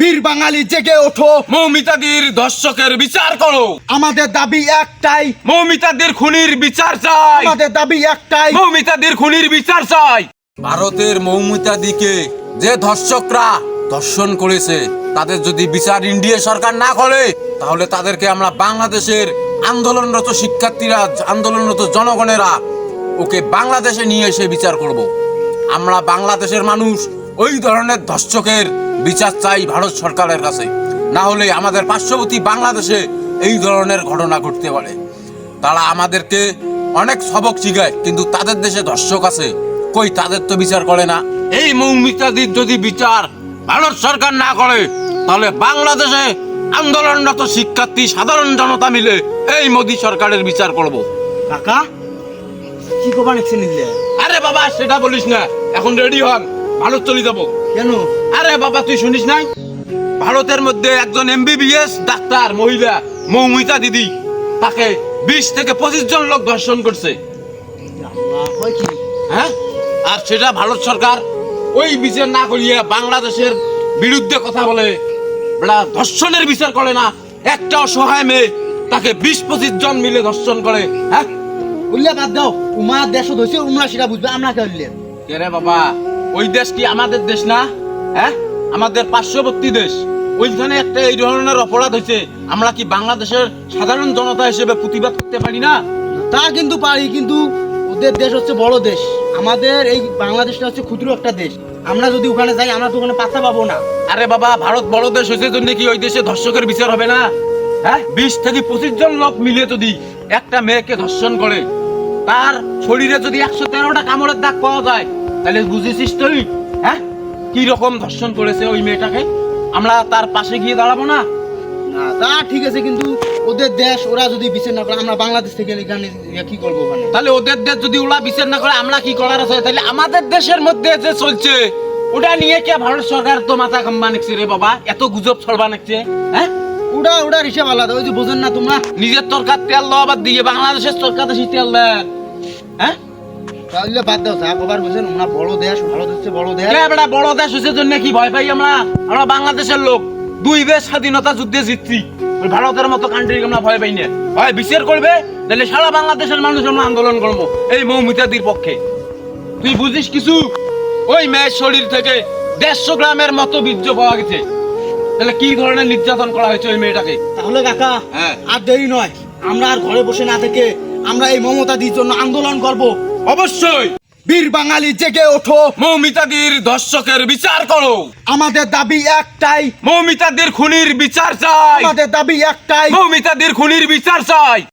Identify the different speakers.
Speaker 1: বীর বাঙালি জেগে ওঠো,
Speaker 2: মৌমিতাদির ধর্ষকের বিচার করো।
Speaker 1: আমাদের দাবি একটাই,
Speaker 2: মৌমিতাদির খুনির বিচার চাই।
Speaker 1: আমাদের দাবি একটাই।
Speaker 2: মৌমিতাদির খুনির বিচার চাই। ভারতের মৌমিতাদিকে যে ধর্ষকরা ধর্ষণ করেছে তাদের যদি বিচার ইন্ডিয়া সরকার না করে, তাহলে তাদেরকে আমরা বাংলাদেশের আন্দোলনরত শিক্ষার্থীরা, আন্দোলনরত জনগণেরা ওকে বাংলাদেশে নিয়ে এসে বিচার করব। আমরা বাংলাদেশের মানুষ ওই ধরনের ধর্ষকের বিচার চাই ভারত সরকারের কাছে। না হলে আমাদের পার্শ্ববর্তী বাংলাদেশে এই ধরনের ঘটনা ঘটতে পারে। তারা আমাদেরকে অনেক সবক শিখায়, কিন্তু তাদের দেশে ধর্ষক আছে, কই তাদের তো বিচার করে না। এই মৌমিতাদির যদি বিচার ভারত সরকার না করে, তাহলে বাংলাদেশে আন্দোলনরত শিক্ষার্থী সাধারণ জনতা মিলে এই মোদী সরকারের বিচার করব।
Speaker 1: কাকা কি কবা নিচ্ছে নিলে?
Speaker 2: আরে বাবা সেটা বলিস না, এখন রেডি হন, ভারত চলে যাবো।
Speaker 1: কেন?
Speaker 2: আরে বাবা তুই শুনিস নাই, ভারতের মধ্যে একজন MBBS ডাক্তার মহিলা মৌমিতা দিদি, তাকে 20 থেকে 25 জন লোক ধর্ষণ করছে।
Speaker 1: হয় কি?
Speaker 2: হ্যাঁ, আর সেটা ভারত সরকার ওই বিচার না করিয়ে বাংলাদেশের বিরুদ্ধে কথা বলে, বেড়া ধর্ষণের বিচার করে না। একটা অসহায় মেয়ে তাকে 20-25 জন মিলে ধর্ষণ করে। হ্যাঁ
Speaker 1: উল্লে বাদ দাও, উমা দেশ হইছে, উমরা সেটা বুঝবে, আমরা কে উল্লে?
Speaker 2: কে রে বাবা, ওই দেশ কি আমাদের দেশ না? হ্যাঁ, আমাদের পার্শ্ববর্তী দেশ। ওইখানে একটা এই ধরনের অপরাধ হয়েছে, আমরা কি বাংলাদেশের সাধারণ জনতা হিসেবে প্রতিবাদ করতে পারি না?
Speaker 1: তা কিন্তু পারি, কিন্তু ওদের দেশ হচ্ছে বড় দেশ, আমাদের এই বাংলাদেশটা হচ্ছে ক্ষুদ্র একটা দেশ। আমরা যদি ওখানে যাই, আমরা তো ওখানে পাত্তা পাবো না।
Speaker 2: আরে বাবা, ভারত বড় দেশ হয়েছে জন্য কি ওই দেশে ধর্ষকের বিচার হবে না? হ্যাঁ, 20 থেকে 25 জন লোক মিলে যদি একটা মেয়েকে ধর্ষণ করে, তার শরীরে যদি 113টা কামড়ের দাগ পাওয়া যায়, তাহলে বুঝেছিস তুই হ্যাঁ কি রকম ধর্ষণ করেছে ওই মেয়েটাকে? আমরা তার পাশে গিয়ে দাঁড়াবো না?
Speaker 1: না তা ঠিক আছে, কিন্তু ওদের দেশ, ওরা যদি বিচার না করে, আমরা বাংলাদেশ থেকে এখানে কি করবো ওখানে?
Speaker 2: তাহলে ওদের দেশ যদি ওরা বিচার না করে, আমরা কি করার আছে? তাহলে আমাদের দেশের মধ্যে যে চলছে ওটা নিয়ে কে ভারত সরকার তো মাথা কাম্বা নিচ্ছে রে বাবা, এত গুজব ছড়বা নিচ্ছে। হ্যাঁ,
Speaker 1: ওরা হিসাব আলাদা, ওই যে বোঝেন না তোমরা?
Speaker 2: নিজের তরকার তেল দেওয়া বাদ দিয়ে বাংলাদেশের তরকার দেশি তেল দেন। হ্যাঁ,
Speaker 1: তাহলে বাদ দাও, যা কবার বুঝেন, আমরা বড় দেশ, ভারত হচ্ছে বড় দেশ।
Speaker 2: বেটা বড় দেশ হচ্ছে জন্য কি ভয় পাই আমরা? আমরা বাংলাদেশের লোক, 2 দেশ স্বাধীনতা যুদ্ধে জিতছি, ওই ভারতের মতো কান্ট্রি আমরা ভয় পাই না। হয় বিচার করবে, তাহলে সারা বাংলাদেশের মানুষ আমরা আন্দোলন করবো এই মৌমিতাদির পক্ষে। তুই বুঝিস কিছু? ওই মেয়ের শরীর থেকে 150 গ্রামের মতো বীর্য পাওয়া গেছে। তাহলে কি ধরনের নির্যাতন করা হয়েছে ওই মেয়েটাকে?
Speaker 1: তাহলে কাকা
Speaker 2: হ্যাঁ,
Speaker 1: আর দেরি নয়, আমরা আর ঘরে বসে না থেকে আমরা এই মমতাদির জন্য আন্দোলন করব।
Speaker 2: অবশ্যই।
Speaker 1: বীর বাঙালি জেগে ওঠো,
Speaker 2: মৌমিতাদির ধর্ষকের বিচার করো।
Speaker 1: আমাদের দাবি একটাই,
Speaker 2: মৌমিতাদির খুনির বিচার চাই।
Speaker 1: আমাদের দাবি একটাই।
Speaker 2: মৌমিতাদির খুনির বিচার চাই।